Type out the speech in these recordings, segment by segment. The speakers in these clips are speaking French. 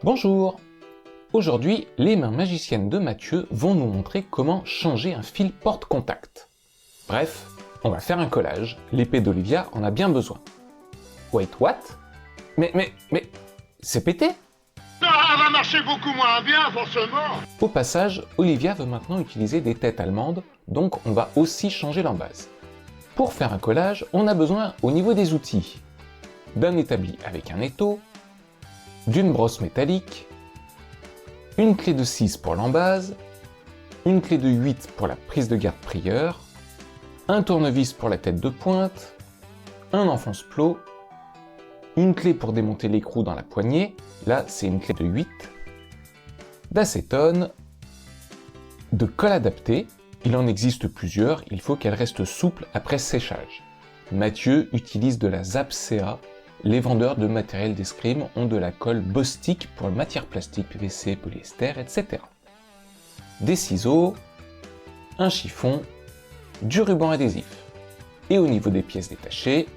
Bonjour! Aujourd'hui, les mains magiciennes de Mathieu vont nous montrer comment changer un fil porte-contact. Bref, on va faire un collage, l'épée d'Olivia en a bien besoin. Wait, what? Mais, c'est pété! Ça va marcher beaucoup moins bien, forcément. Au passage, Olivia veut maintenant utiliser des têtes allemandes, donc on va aussi changer l'embase. Pour faire un collage, on a besoin, au niveau des outils, d'un établi avec un étau, d'une brosse métallique, une clé de 6 pour l'embase, une clé de 8 pour la prise de garde-prieur, un tournevis pour la tête de pointe, un enfonce-plot, une clé pour démonter l'écrou dans la poignée, là c'est une clé de 8, d'acétone, de colle adaptée, il en existe plusieurs, il faut qu'elle reste souple après séchage. Mathieu utilise de la Zapsea, les vendeurs de matériel d'escrime ont de la colle Bostik pour matière plastique, PVC, polyester, etc. Des ciseaux, un chiffon, du ruban adhésif. Et au niveau des pièces détachées,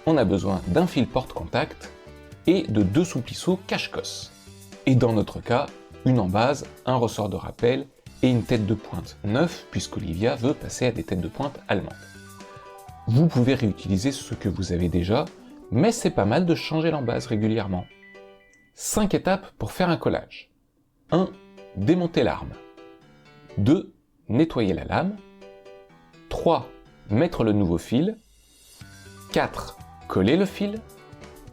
on a besoin d'un fil porte-contact et de 2 souplisseaux cache-cosse. Et dans notre cas, une embase, un ressort de rappel et une tête de pointe neuve puisqu'Olivia veut passer à des têtes de pointe allemandes. Vous pouvez réutiliser ce que vous avez déjà, mais c'est pas mal de changer l'embase régulièrement. 5 étapes pour faire un collage. 1. Démonter l'arme. 2. Nettoyer la lame. 3. Mettre le nouveau fil. 4. Coller le fil.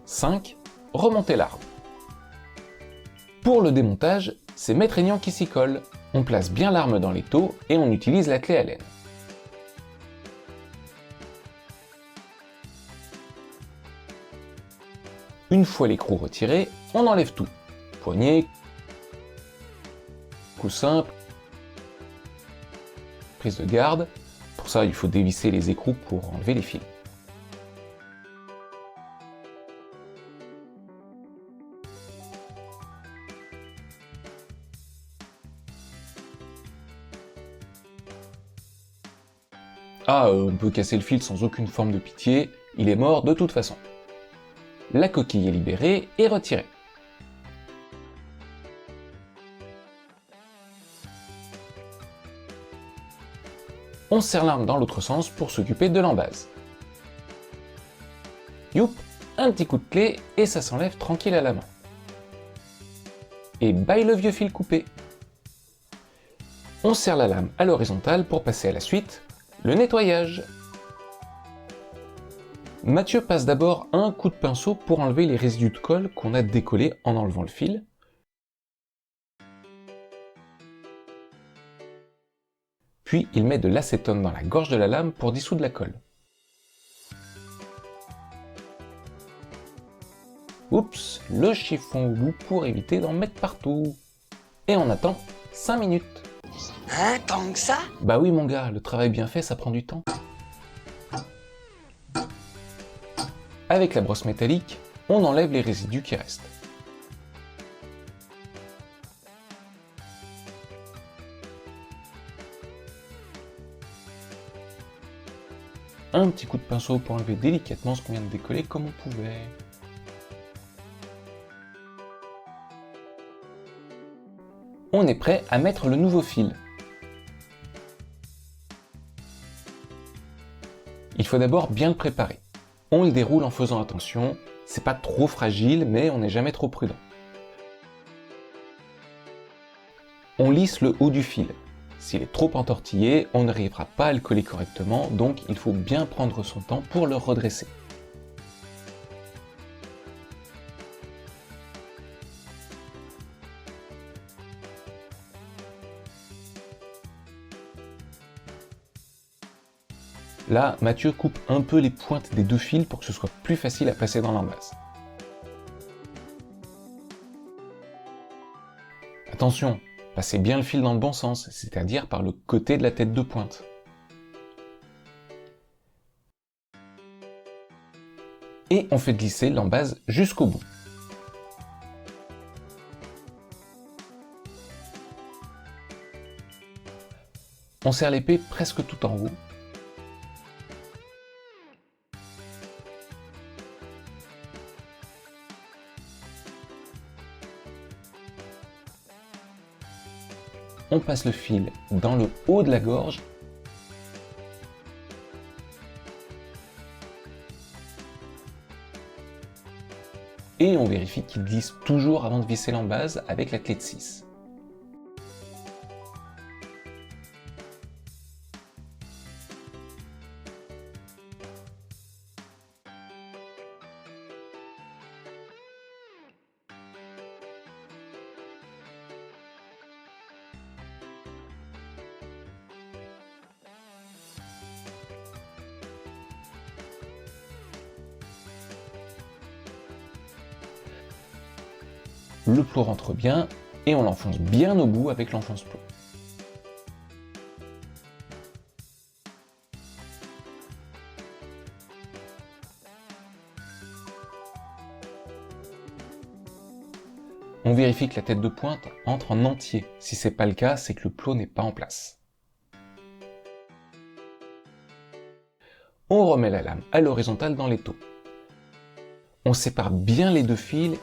5. Remonter l'arme. Pour le démontage, c'est Maître Aignan qui s'y colle. On place bien l'arme dans l'étau et on utilise la clé Allen. Une fois l'écrou retiré, on enlève tout. Poignée, coussin, prise de garde. Pour ça, il faut dévisser les écrous pour enlever les fils. Ah, on peut casser le fil sans aucune forme de pitié, il est mort de toute façon. La coquille est libérée et retirée. On serre l'arme dans l'autre sens pour s'occuper de l'embase. Youp, un petit coup de clé et ça s'enlève tranquille à la main. Et bye le vieux fil coupé. On serre la lame à l'horizontale pour passer à la suite, le nettoyage. Mathieu passe d'abord un coup de pinceau pour enlever les résidus de colle qu'on a décollés en enlevant le fil. Puis il met de l'acétone dans la gorge de la lame pour dissoudre la colle. Oups, le chiffon au bout pour éviter d'en mettre partout. Et on attend 5 minutes. Hein, tant que ça? Bah oui mon gars, le travail bien fait ça prend du temps. Avec la brosse métallique, on enlève les résidus qui restent. Un petit coup de pinceau pour enlever délicatement ce qu'on vient de décoller comme on pouvait. On est prêt à mettre le nouveau fil. Il faut d'abord bien le préparer. On le déroule en faisant attention, c'est pas trop fragile mais on n'est jamais trop prudent. On lisse le haut du fil. S'il est trop entortillé, on n'arrivera pas à le coller correctement, donc il faut bien prendre son temps pour le redresser. Là, Mathieu coupe un peu les pointes des 2 fils pour que ce soit plus facile à passer dans l'embase. Attention, passez bien le fil dans le bon sens, c'est-à-dire par le côté de la tête de pointe. Et on fait glisser l'embase jusqu'au bout. On serre l'épée presque tout en haut. on passe le fil dans le haut de la gorge et on vérifie qu'il glisse toujours avant de visser l'embase avec la clé de 6. Le plot rentre bien et on l'enfonce bien au bout avec l'enfonce-plot. On vérifie que la tête de pointe entre en entier. Si c'est pas le cas, c'est que le plot n'est pas en place. On remet la lame à l'horizontale dans l'étau. On sépare bien les deux fils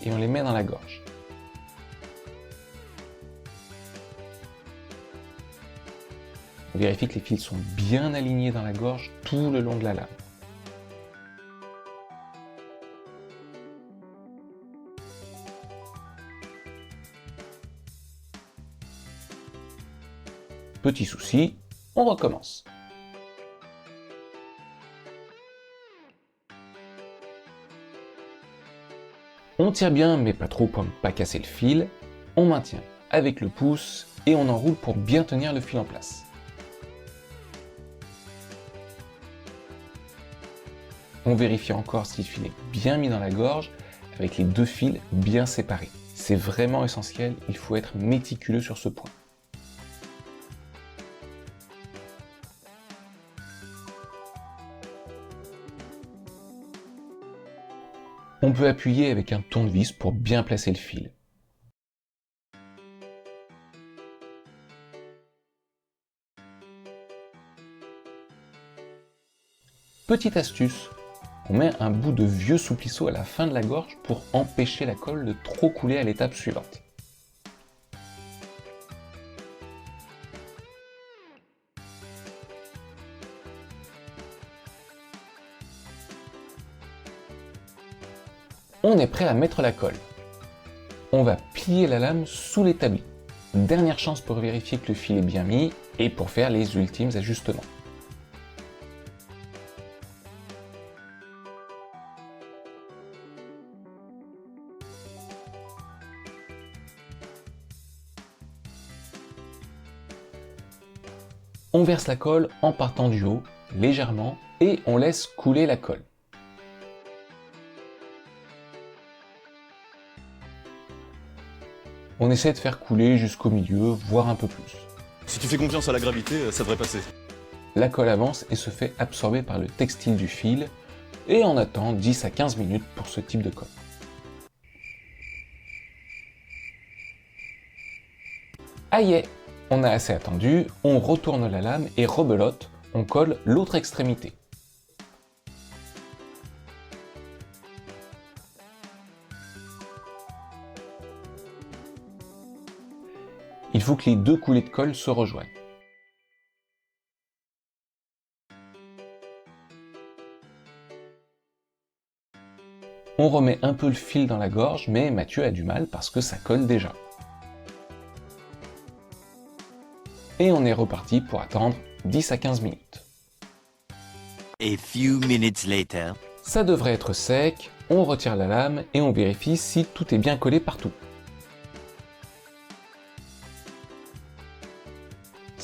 et on les met dans la gorge. On vérifie que les fils sont bien alignés dans la gorge tout le long de la lame. Petit souci, on recommence. On tire bien, mais pas trop pour ne pas casser le fil. On maintient avec le pouce et on enroule pour bien tenir le fil en place. On vérifie encore si le fil est bien mis dans la gorge avec les deux fils bien séparés. C'est vraiment essentiel, il faut être méticuleux sur ce point. On peut appuyer avec un tournevis pour bien placer le fil. Petite astuce, on met un bout de vieux souplisseau à la fin de la gorge pour empêcher la colle de trop couler à l'étape suivante. On est prêt à mettre la colle. On va plier la lame sous l'établi. Dernière chance pour vérifier que le fil est bien mis et pour faire les ultimes ajustements. On verse la colle en partant du haut, légèrement, et on laisse couler la colle. On essaie de faire couler jusqu'au milieu, voire un peu plus. Si tu fais confiance à la gravité, ça devrait passer. La colle avance et se fait absorber par le textile du fil, et on attend 10 à 15 minutes pour ce type de colle. Aïe, on a assez attendu, on retourne la lame et rebelote, on colle l'autre extrémité. Il faut que les deux coulées de colle se rejoignent. On remet un peu le fil dans la gorge, mais Mathieu a du mal parce que ça colle déjà. Et on est reparti pour attendre 10 à 15 minutes. A few minutes later. Ça devrait être sec, on retire la lame et on vérifie si tout est bien collé partout.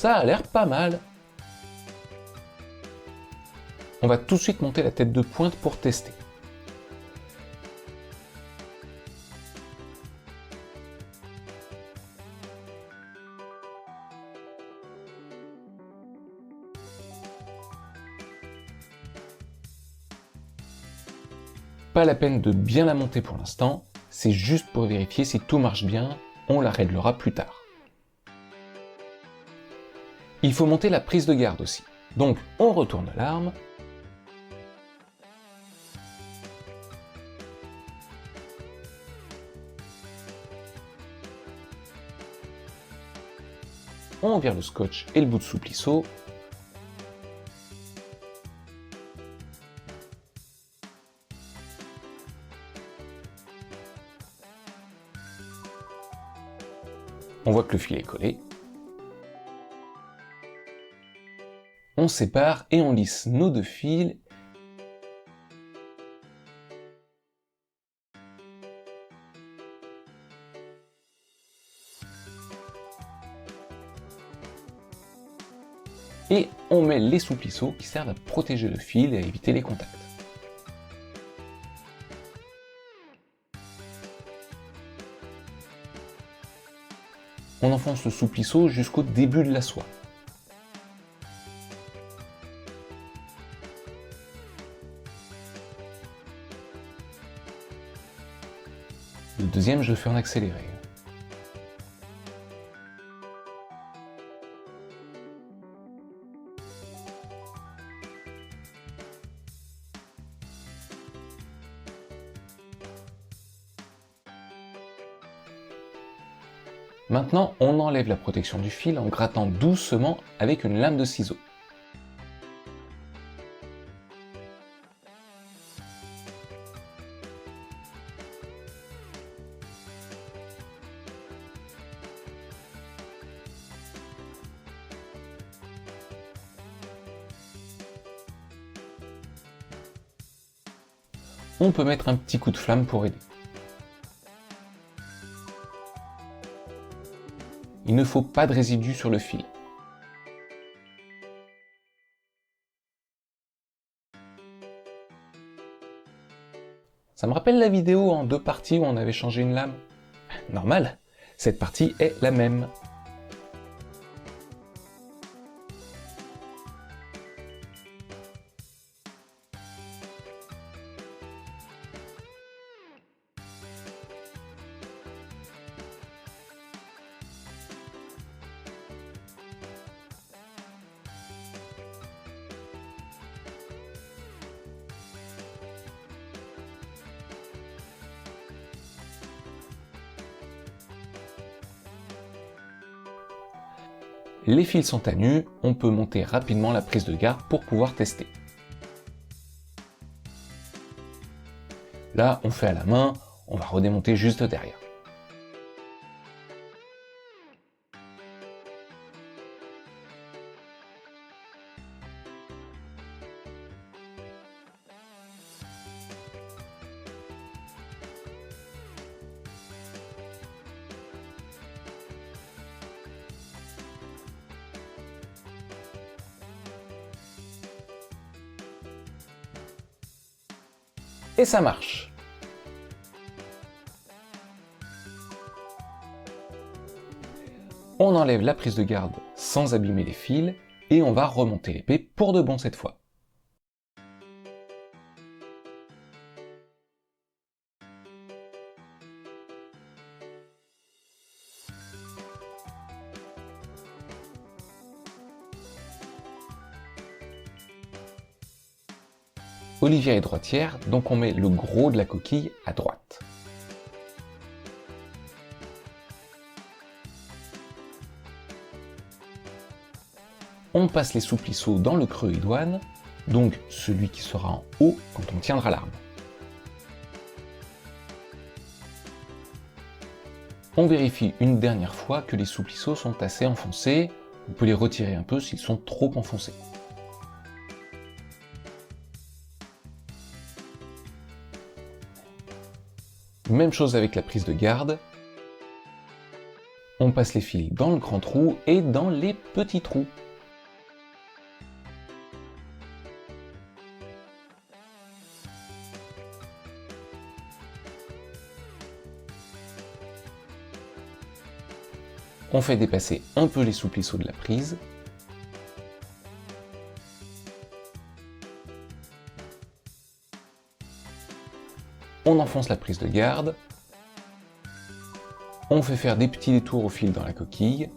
Ça a l'air pas mal. On va tout de suite monter la tête de pointe pour tester. Pas la peine de bien la monter pour l'instant, c'est juste pour vérifier si tout marche bien, on la réglera plus tard. Il faut monter la prise de garde aussi. Donc on retourne l'arme. On vire le scotch et le bout de souplisseau. On voit que le fil est collé. On sépare et on lisse nos deux fils. Et on met les souplisseaux qui servent à protéger le fil et à éviter les contacts. On enfonce le souplisseau jusqu'au début de la soie. Le deuxième, je le fais en accéléré. Maintenant, on enlève la protection du fil en grattant doucement avec une lame de ciseau. On peut mettre un petit coup de flamme pour aider. Il ne faut pas de résidus sur le fil. Ça me rappelle la vidéo en 2 parties où on avait changé une lame. Normal, cette partie est la même. Les fils sont à nu, on peut monter rapidement la prise de garde pour pouvoir tester. Là, on fait à la main, on va redémonter juste derrière. Et ça marche. On enlève la prise de garde sans abîmer les fils et on va remonter l'épée pour de bon cette fois. Olivier est droitière, donc on met le gros de la coquille à droite. On passe les souplisseaux dans le creux idoine, donc celui qui sera en haut quand on tiendra l'arme. On vérifie une dernière fois que les souplisseaux sont assez enfoncés, on peut les retirer un peu s'ils sont trop enfoncés. Même chose avec la prise de garde. On passe les fils dans le grand trou et dans les petits trous. On fait dépasser un peu les souplisseaux de la prise. On enfonce la prise de garde, On fait faire des petits détours au fil dans la coquille.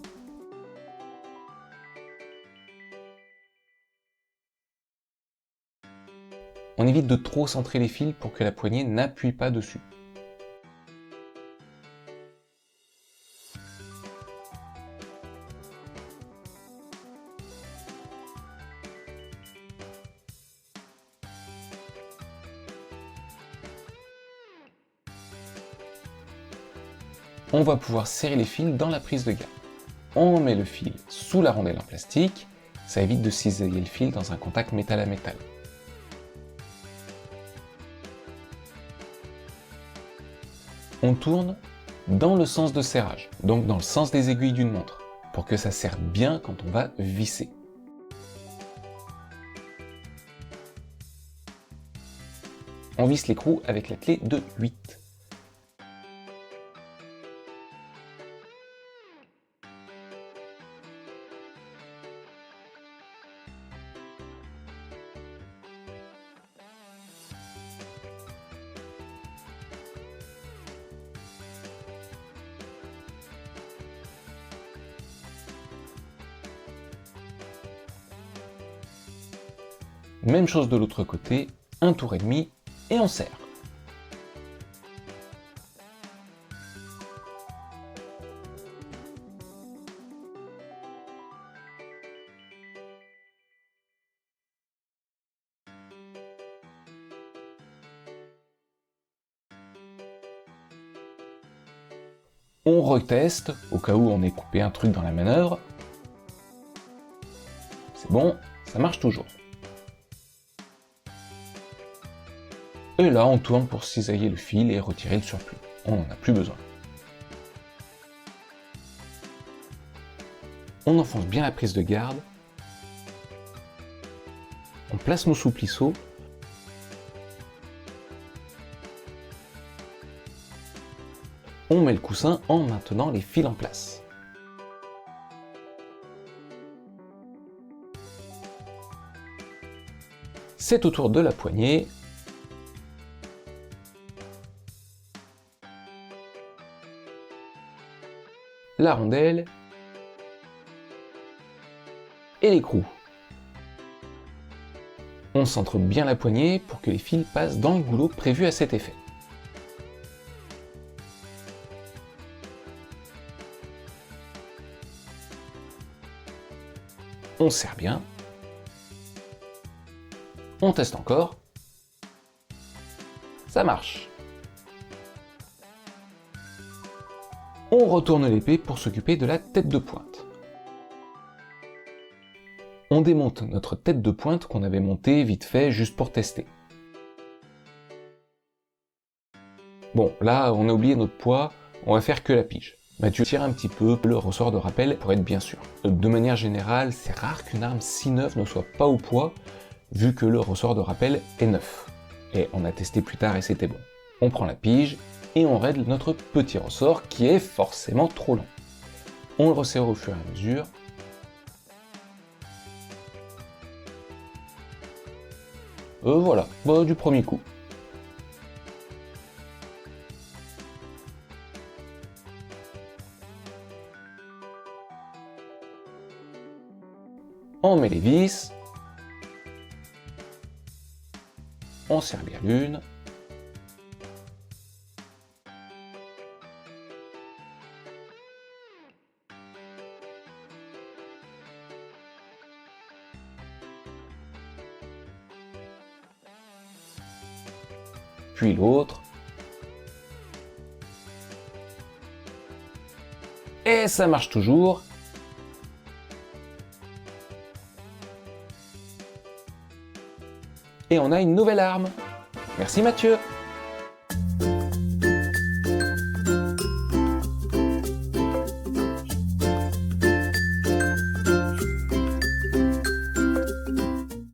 On évite de trop centrer les fils pour que la poignée n'appuie pas dessus. On va pouvoir serrer les fils dans la prise de garde. On met le fil sous la rondelle en plastique, ça évite de cisailler le fil dans un contact métal à métal. On tourne dans le sens de serrage, donc dans le sens des aiguilles d'une montre, pour que ça serre bien quand on va visser. On visse l'écrou avec la clé de 8. Même chose de l'autre côté, un tour et demi, et on serre. On reteste, au cas où on ait coupé un truc dans la manœuvre. C'est bon, ça marche toujours. Et là, on tourne pour cisailler le fil et retirer le surplus. On n'en a plus besoin. On enfonce bien la prise de garde. On place nos souplisseaux. On met le coussin en maintenant les fils en place. C'est au tour de la poignée. La rondelle et l'écrou. On centre bien la poignée pour que les fils passent dans le goulot prévu à cet effet. On serre bien. On teste encore. Ça marche. On retourne l'épée pour s'occuper de la tête de pointe. On démonte notre tête de pointe qu'on avait montée vite fait juste pour tester. Bon, là on a oublié notre poids, on va faire que la pige. Mathieu tire un petit peu le ressort de rappel pour être bien sûr. De manière générale, c'est rare qu'une arme si neuve ne soit pas au poids, vu que le ressort de rappel est neuf. Et on a testé plus tard et c'était bon. On prend la pige, et on règle notre petit ressort qui est forcément trop long. On le resserre au fur et à mesure. Voilà, du premier coup. On met les vis. On serre bien l'une. Puis l'autre. Et ça marche toujours. Et on a une nouvelle arme. Merci Mathieu.